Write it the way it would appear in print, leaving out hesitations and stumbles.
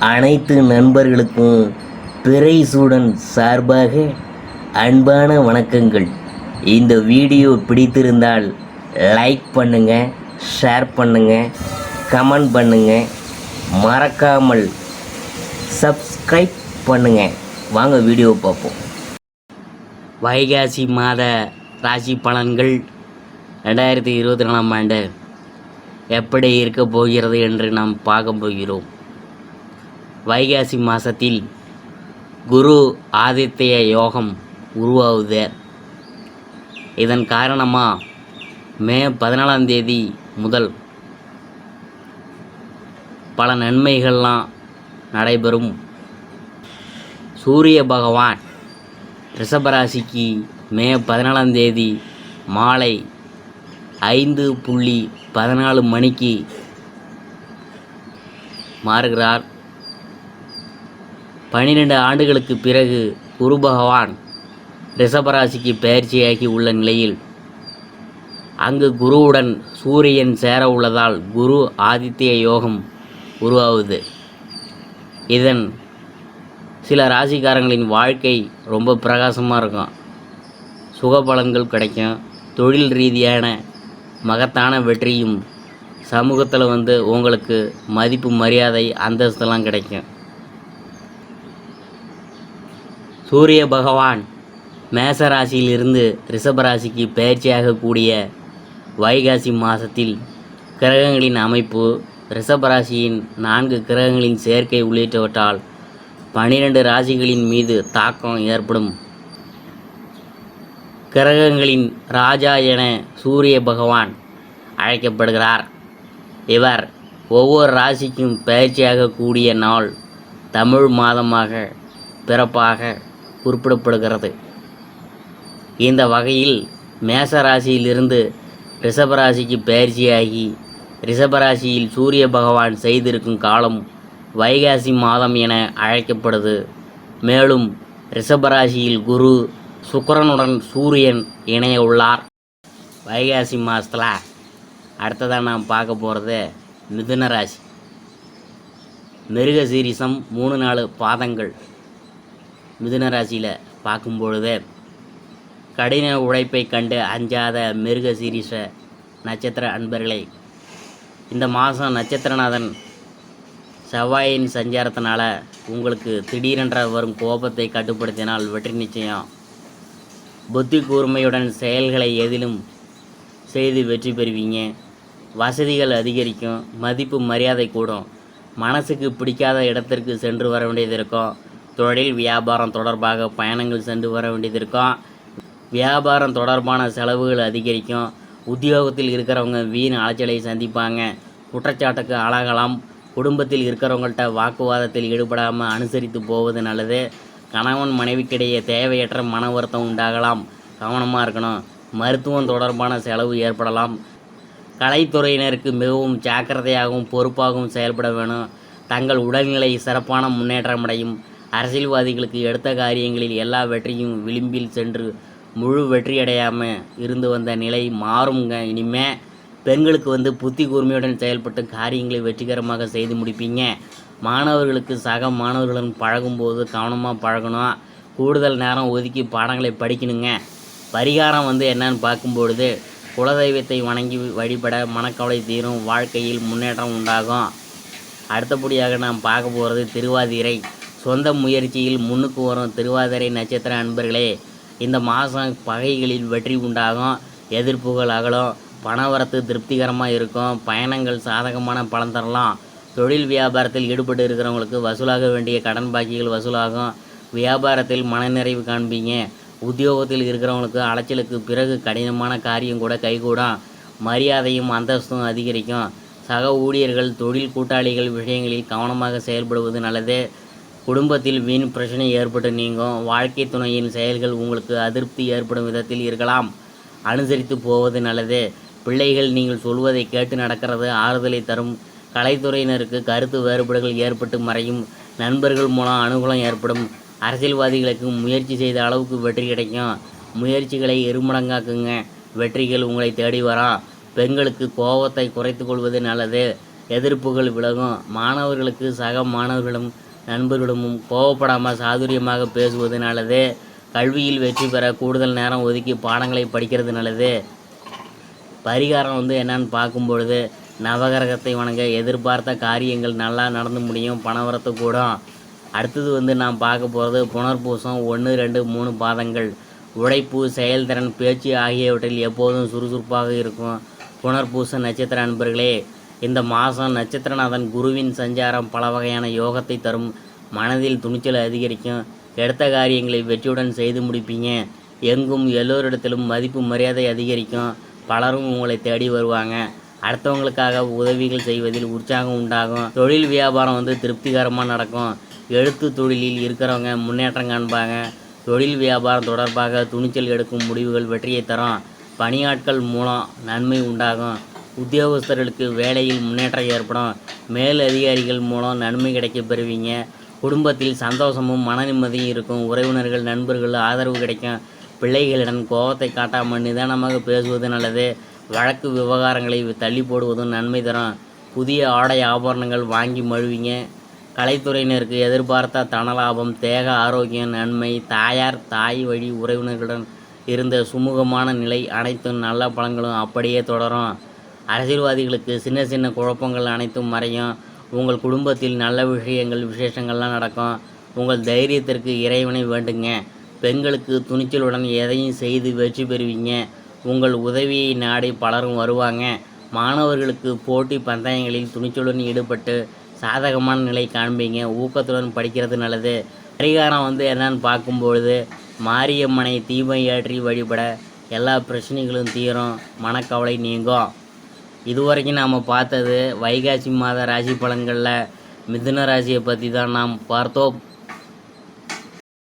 அனைத்து நண்பர்களுக்கும் பிறைசூடன் சார்பாக அன்பான வணக்கங்கள். இந்த வீடியோ பிடித்திருந்தால் லைக் பண்ணுங்கள், ஷேர் பண்ணுங்கள், கமெண்ட் பண்ணுங்கள், மறக்காமல் சப்ஸ்கிரைப் பண்ணுங்கள். வாங்க வீடியோ பார்ப்போம். வைகாசி மாத ராசி பலன்கள் 2024ஆம் ஆண்டு எப்படி இருக்க போகிறது என்று நாம் பார்க்க போகிறோம். வைகாசி மாதத்தில் குரு ஆதித்ய யோகம் உருவாகுது. இதன் காரணமாக மே 14ஆம் தேதி முதல் பல நன்மைகள்லாம் நடைபெறும். சூரிய பகவான் ரிஷபராசிக்கு மே 14ஆம் தேதி மாலை 5:14 மணிக்கு மாறுகிறார். 12 ஆண்டுகளுக்கு பிறகு குரு பகவான் ரிஷபராசிக்கு பயிற்சியாகி உள்ள நிலையில் அங்கு குருவுடன் சூரியன் சேர உள்ளதால் குரு ஆதித்ய யோகம் உருவாகுது. இதன் சில ராசிக்காரங்களின் வாழ்க்கை ரொம்ப பிரகாசமாக இருக்கும். சுகபலன்கள் கிடைக்கும். தொழில் ரீதியான மகத்தான வெற்றியும் சமூகத்தில் உங்களுக்கு மதிப்பு மரியாதை அந்தஸ்தெல்லாம் கிடைக்கும். சூரிய பகவான் மேசராசியிலிருந்து ரிஷபராசிக்கு பயிற்சியாகக்கூடிய வைகாசி மாதத்தில் கிரகங்களின் அமைப்பு, ரிஷபராசியின் 4 கிரகங்களின் சேர்க்கை உள்ளிட்டவற்றால் 12 ராசிகளின் மீது தாக்கம் ஏற்படும். கிரகங்களின் ராஜா என சூரிய பகவான் அழைக்கப்படுகிறார். இவர் ஒவ்வொரு ராசிக்கும் பயிற்சியாகக்கூடிய நாள் தமிழ் மாதமாக பிறப்பாக குறிப்பிடப்படுகிறது. இந்த வகையில் மேச ராசியிலிருந்து ரிஷபராசிக்கு பயிற்சியாகி ரிஷபராசியில் சூரிய பகவான் செய்திருக்கும் காலம் வைகாசி மாதம் என அழைக்கப்படுது. மேலும் ரிஷபராசியில் குரு சுக்கிரனுடன் சூரியன் இணைய உள்ளார். வைகாசி மாதத்தில் அடுத்ததாக நாம் பார்க்க போகிறது மிதுன ராசி. மிருகசீரிசம் 3-4 பாதங்கள் மிதுன ராசியில் பார்க்கும்பொழுது கடின உழைப்பை கண்டு அஞ்சாத மிருகசீரிச நட்சத்திர அன்பர்களே, இந்த மாதம் நட்சத்திரநாதன் செவ்வாயின் சஞ்சாரத்தினால உங்களுக்கு திடீரென்ற வரும் கோபத்தை கட்டுப்படுத்தினால் வெற்றி நிச்சயம். புத்தி கூர்மையுடன் செயல்களை எதிலும் செய்து வெற்றி பெறுவீங்க. வசதிகள் அதிகரிக்கும். மதிப்பு மரியாதை கூடும். மனசுக்கு பிடிக்காத இடத்திற்கு சென்று வர வேண்டியது இருக்கும். தொழில் வியாபாரம் தொடர்பாக பயணங்கள் சென்று வர வேண்டியது இருக்கும். வியாபாரம் தொடர்பான செலவுகள் அதிகரிக்கும். உத்தியோகத்தில் இருக்கிறவங்க வீண் அலைச்சலை சந்திப்பாங்க. குற்றச்சாட்டுக்கு ஆளாகலாம். குடும்பத்தில் இருக்கிறவங்கள்ட்ட வாக்குவாதத்தில் ஈடுபடாமல் அனுசரித்து போவது நல்லது. கணவன் மனைவிக்கிடையே தேவையற்ற மன வருத்தம் உண்டாகலாம். கவனமாக இருக்கணும். மருத்துவம் தொடர்பான செலவு ஏற்படலாம். கலைத்துறையினருக்கு மிகவும் ஜாக்கிரதையாகவும் பொறுப்பாகவும் செயல்பட வேணும். தங்கள் உடல்நிலை சிறப்பான முன்னேற்றமடையும். அரசியல்வாதிகளுக்கு எடுத்த காரியங்களில் எல்லா வெற்றியும் விளிம்பில் சென்று முழு வெற்றியடையாமல் இருந்து வந்த நிலை மாறுங்க. இனிமே பெண்களுக்கு புத்தி கூர்மையுடன் செயல்பட்டு காரியங்களை வெற்றிகரமாக செய்து முடிப்பீங்க. மாணவர்களுக்கு சக மாணவர்களுடன் பழகும்போது கவனமாக பழகணும். கூடுதல் நேரம் ஒதுக்கி பாடங்களை படிக்கணுங்க. பரிகாரம் என்னன்னு பார்க்கும்பொழுது குலதெய்வத்தை வணங்கி வழிபட மனக்கவலை தீரும். வாழ்க்கையில் முன்னேற்றம் உண்டாகும். அடுத்தபடியாக நாம் பார்க்க போகிறது திருவாதிரை. சொந்த முயற்சியில் முன்னுக்கு வரும் திருவாதிரை நட்சத்திர அன்பர்களே, இந்த மாதம் பகைகளில் வெற்றி உண்டாகும். எதிர்ப்புகள் அகலும். பணவரத்து திருப்திகரமாக இருக்கும். பயணங்கள் சாதகமான பலன் தரலாம். தொழில் வியாபாரத்தில் ஈடுபட்டு இருக்கிறவங்களுக்கு வசூலாக வேண்டிய கடன் பாக்கிகள் வசூலாகும். வியாபாரத்தில் மனநிறைவு காண்பீங்க. உத்தியோகத்தில் இருக்கிறவங்களுக்கு அலைச்சலுக்கு பிறகு கடினமான காரியம் கூட கைகூடும். மரியாதையும் அந்தஸ்தும் அதிகரிக்கும். சக ஊழியர்கள் தொழில் கூட்டாளிகள் விஷயங்களில் கவனமாக செயல்படுவது நல்லது. குடும்பத்தில் வீண் பிரச்சனை ஏற்பட்டு நீங்கும். வாழ்க்கை துணையின் செயல்கள் உங்களுக்கு அதிருப்தி ஏற்படும் விதத்தில் இருக்கலாம். அனுசரித்து போவது நல்லது. பிள்ளைகள் நீங்கள் சொல்வதை கேட்டு நடக்கிறது ஆறுதலை தரும். கலைத்துறையினருக்கு கருத்து வேறுபாடுகள் ஏற்பட்டு மறையும். நண்பர்கள் மூலம் அனுகூலம் ஏற்படும். அரசியல்வாதிகளுக்கு முயற்சி செய்த அளவுக்கு வெற்றி கிடைக்கும். முயற்சிகளை இருமடங்காக்குங்க. வெற்றிகள் உங்களை தேடி வரும். பெண்களுக்கு கோபத்தை குறைத்து கொள்வது நல்லது. எதிர்ப்புகள் விலகும். மாணவர்களுக்கு சக மாணவர்களிடம் நண்பர்களிடமும் கோவப்படாமல் சாதுரியமாக பேசுவது நல்லது. கல்வியில் வெற்றி பெற கூடுதல் நேரம் ஒதுக்கி பாடங்களை படிக்கிறது நல்லது. பரிகாரம் என்னன்னு பார்க்கும்பொழுது, நவகிரகத்தை வணங்க எதிர்பார்த்த காரியங்கள் நல்லா நடந்து முடியும், பணவரத்து கூடும். அடுத்தது நாம் பார்க்க போகிறது புனர்பூசம் 1, 2, 3 பாதங்கள். உழைப்பு, செயல்திறன், பேச்சு ஆகியவற்றில் எப்போதும் சுறுசுறுப்பாக இருக்கும். புனர்பூச நட்சத்திர அன்பர்களே, இந்த மாதம் நட்சத்திரநாதன் குருவின் சஞ்சாரம் பல வகையான யோகத்தை தரும். மனதில் துணிச்சல் அதிகரிக்கும். எடுத்த காரியங்களை வெற்றியுடன் செய்து முடிப்பீங்க. எங்கும் எல்லோரிடத்திலும் மதிப்பு மரியாதை அதிகரிக்கும். பலரும் உங்களை தேடி வருவாங்க. அடுத்தவங்களுக்காக உதவிகள் செய்வதில் உற்சாகம் உண்டாகும். தொழில் வியாபாரம் திருப்திகரமாக நடக்கும். எழுத்து தொழிலில் இருக்கிறவங்க முன்னேற்றம் காண்பாங்க. தொழில் வியாபாரம் தொடர்பாக துணிச்சல் எடுக்கும் முடிவுகள் வெற்றியை தரும். பணியாட்கள் மூலம் நன்மை உண்டாகும். உத்தியோகஸ்தர்களுக்கு வேலையில் முன்னேற்றம் ஏற்படும். மேல் அதிகாரிகள் மூலம் நன்மை கிடைக்க பெறுவீங்க. குடும்பத்தில் சந்தோஷமும் மன நிம்மதியும் இருக்கும். உறவினர்கள், நண்பர்கள் ஆதரவு கிடைக்கும். பிள்ளைகளிடம் கோபத்தை காட்டாமல் நிதானமாக பேசுவது நல்லது. வழக்கு விவகாரங்களை தள்ளி போடுவதும் நன்மை தரும். புதிய ஆடை ஆபரணங்கள் வாங்கி மழுவீங்க. கலைத்துறையினருக்கு எதிர்பார்த்த தனலாபம், தேக ஆரோக்கியம் நன்மை. தாய் வழி உறவினர்களுடன் இருந்த சுமூகமான நிலை அனைத்தும் நல்ல பலன்களும் அப்படியே தொடரும். அரசியல்வாதிகளுக்கு சின்ன சின்ன குழப்பங்கள் அனைத்தும் மறையும். உங்கள் குடும்பத்தில் நல்ல விசேஷங்கள்லாம் நடக்கும். உங்கள் தைரியத்திற்கு இறைவனை வேண்டுங்க. பெண்களுக்கு துணிச்சலுடன் எதையும் செய்து வெற்றி பெறுவீங்க. உங்கள் உதவியை நாடி பலரும் வருவாங்க. மாணவர்களுக்கு போட்டி பந்தயங்களில் துணிச்சலுடன் ஈடுபட்டு சாதகமான நிலை காண்பீங்க. ஊக்கத்துடன் படிக்கிறது நல்லது. பரிகாரம் என்னன்னு பார்க்கும்பொழுது, மாரியம்மனை தீபம் ஏற்றி வழிபட எல்லா பிரச்சனைகளும் தீரும், மனக்கவலை நீங்கும். இதுவரைக்கும் நாம் பார்த்தது வைகாசி மாத ராசி பலன்களில் மிதுன ராசியை பற்றி தான் நாம் பார்த்தோம்.